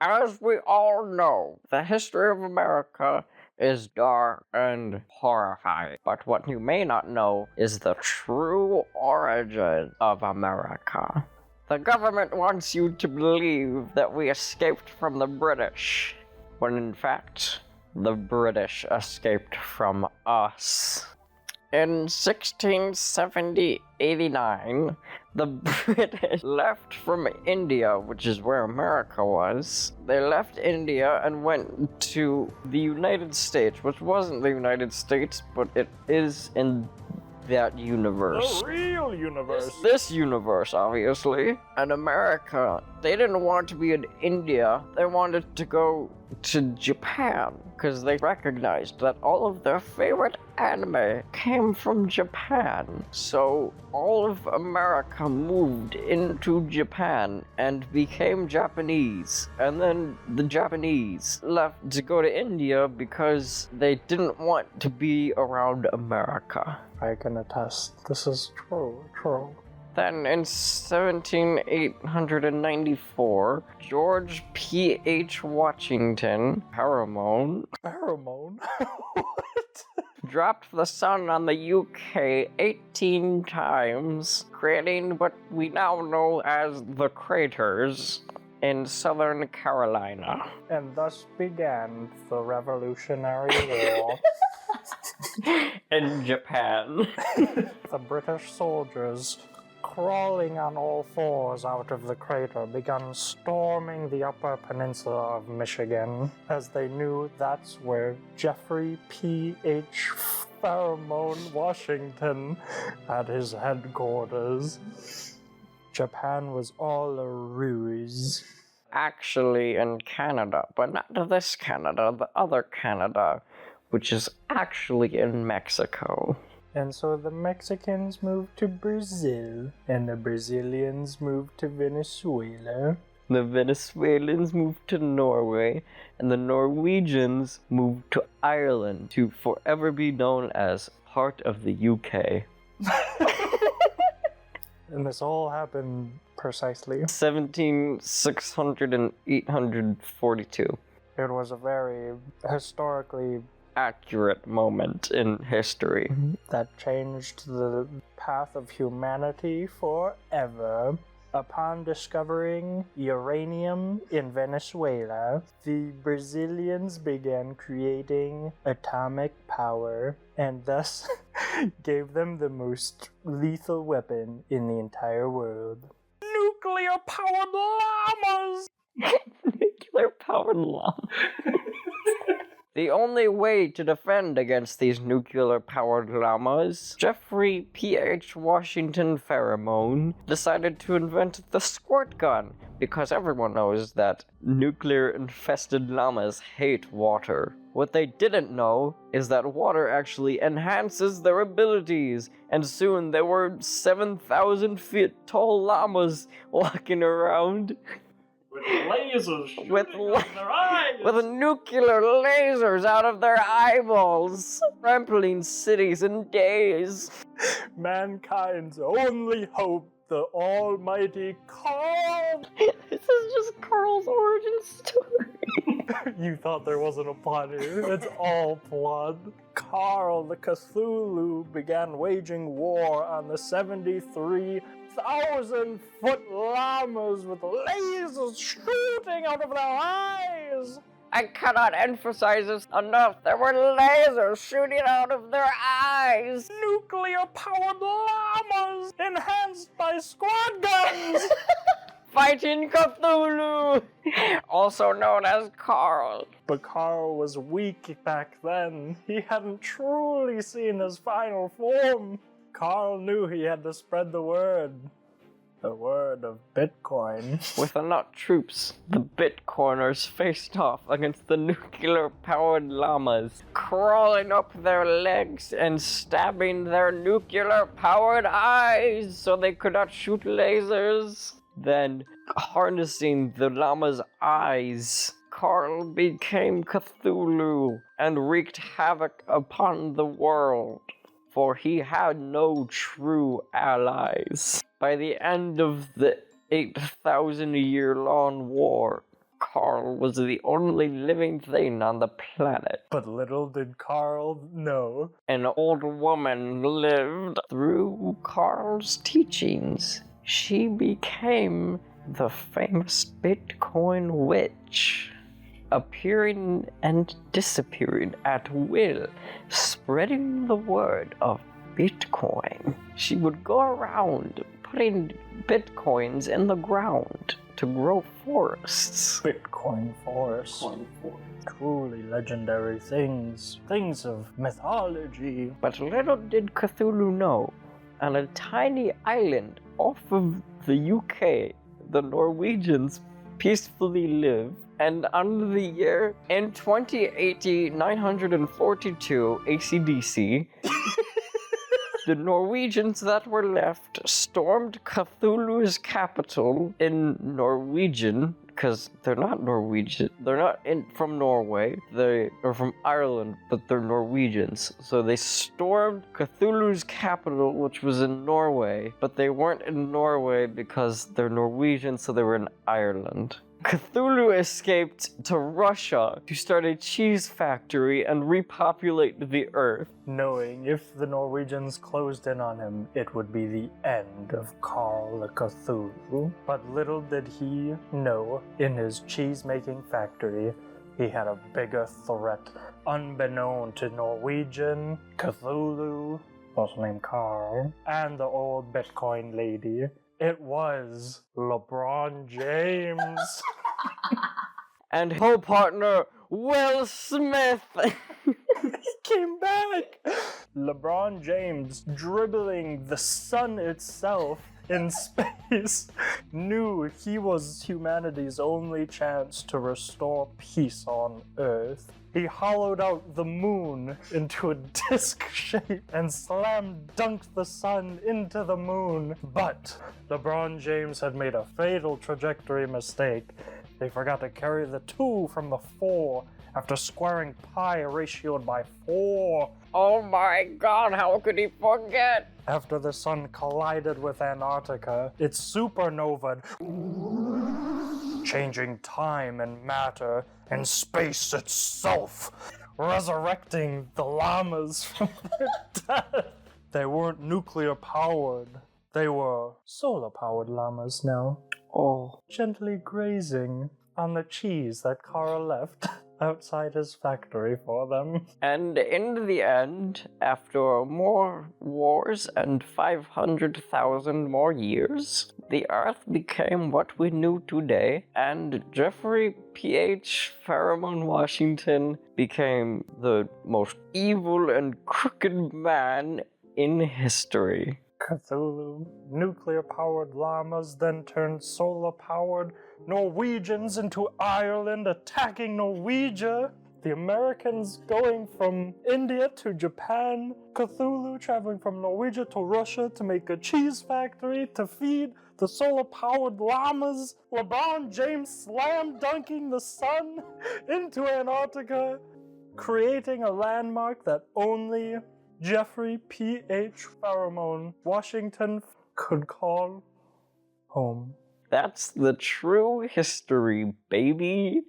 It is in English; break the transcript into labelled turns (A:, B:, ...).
A: As we all know, the history of America is dark and horrifying. But what you may not know is the true origin of America. The government wants you to believe that we escaped from the British, when in fact, the British escaped from us. In 1670-89, the British left from India, which is where America was. They left India and went to the United States, which wasn't the United States, but it is in that universe.
B: The real universe.
A: This universe, obviously. And America, they didn't want to be in India. They wanted to go to Japan, because they recognized that all of their favorite anime came from Japan. So all of America moved into Japan and became Japanese. And then the Japanese left to go to India because they didn't want to be around America.
B: I can attest. This is true.
A: Then in 1794, George P.H. Washington, Pheromone,
B: What?
A: dropped the sun on the UK 18 times, creating what we now know as the craters in Southern Carolina.
B: And thus began the Revolutionary War.
A: In Japan.
B: The British soldiers, crawling on all fours out of the crater, began storming the upper peninsula of Michigan, as they knew that's where Jeffrey P.H. Pheromone Washington had his headquarters. Japan was all a ruse.
A: Actually in Canada, but not this Canada, the other Canada, which is actually in Mexico.
B: And so the Mexicans moved to Brazil, and the Brazilians moved to Venezuela.
A: The Venezuelans moved to Norway, and the Norwegians moved to Ireland to forever be known as part of the UK.
B: And this all happened precisely
A: 17,600 and 842.
B: It was a very historically
A: Accurate moment in history.
B: that changed the path of humanity forever. Upon discovering uranium in Venezuela, the Brazilians began creating atomic power and thus gave them the most lethal weapon in the entire world. Nuclear-powered llamas!
A: Nuclear-powered llama. The only way to defend against these nuclear-powered llamas, Jeffrey P.H. Washington Pheromone decided to invent the squirt gun, because everyone knows that nuclear-infested llamas hate water. What they didn't know is that water actually enhances their abilities, and soon there were 7,000 feet tall llamas walking around.
B: With lasers shooting
A: With
B: out their eyes!
A: With nuclear lasers out of their eyeballs, trampling cities in days.
B: Mankind's only hope, the almighty Carl!
A: This is just Carl's origin story.
B: You thought there wasn't a plot here. It's all plot. Carl the Cthulhu began waging war on the 73,000-foot llamas with lasers shooting out of their eyes.
A: I cannot emphasize this enough. There were lasers shooting out of their eyes.
B: Nuclear-powered llamas enhanced by squad guns.
A: Fighting Cthulhu, also known as Carl.
B: But Carl was weak back then. He hadn't truly seen his final form. Carl knew he had to spread the word. The word of Bitcoin.
A: With enough troops, the Bitcoiners faced off against the nuclear-powered llamas, crawling up their legs and stabbing their nuclear-powered eyes so they could not shoot lasers. Then, harnessing the llama's eyes, Carl became Cthulhu and wreaked havoc upon the world, for he had no true allies. By the end of the 8,000-year-long war, Carl was the only living thing on the planet.
B: But little did Carl know.
A: An old woman lived through Carl's teachings. She became the famous Bitcoin witch, appearing and disappearing at will, spreading the word of Bitcoin. She would go around putting Bitcoins in the ground to grow forests.
B: Bitcoin forest. Truly legendary things. Things of mythology.
A: But little did Cthulhu know, on a tiny island off of the UK, the Norwegians peacefully live. And under the year in 2080, 942 ACDC, the Norwegians that were left stormed Cthulhu's capital in Norwegian, because they're not Norwegian. They're not from Norway. They are from Ireland, but they're Norwegians. So they stormed Cthulhu's capital, which was in Norway, but they weren't in Norway because they're Norwegian, so they were in Ireland. Cthulhu escaped to Russia to start a cheese factory and repopulate the earth.
B: Knowing if the Norwegians closed in on him, it would be the end of Carl the Cthulhu. But little did he know, in his cheese-making factory, he had a bigger threat. Unbeknown to Norwegian, Cthulhu, also named Carl, and the old Bitcoin lady. It was LeBron James.
A: And co-partner Will Smith.
B: He came back. LeBron James, dribbling the sun itself in space, knew he was humanity's only chance to restore peace on Earth. He hollowed out the moon into a disc shape and slam dunked the sun into the moon. But LeBron James had made a fatal trajectory mistake. They forgot to carry the 2 from the 4 after squaring pi ratioed by 4.
A: Oh my god, how could he forget?
B: After the sun collided with Antarctica, it supernovaed, changing time and matter and space itself, resurrecting the llamas from their death. They weren't nuclear powered. They were solar powered llamas now.
A: Oh.
B: Gently grazing on the cheese that Carl left outside his factory for them.
A: And in the end, after more wars and 500,000 more years, the Earth became what we knew today, and Jeffrey P.H. Pheromone Washington became the most evil and crooked man in history.
B: Cthulhu, nuclear-powered llamas then turned solar-powered Norwegians into Ireland, attacking Norwegia. The Americans going from India to Japan. Cthulhu traveling from Norwegia to Russia to make a cheese factory to feed the solar-powered llamas. LeBron James slam-dunking the sun into Antarctica, creating a landmark that only Jeffrey P.H. Pheromone Washington could call home.
A: That's the true history, baby.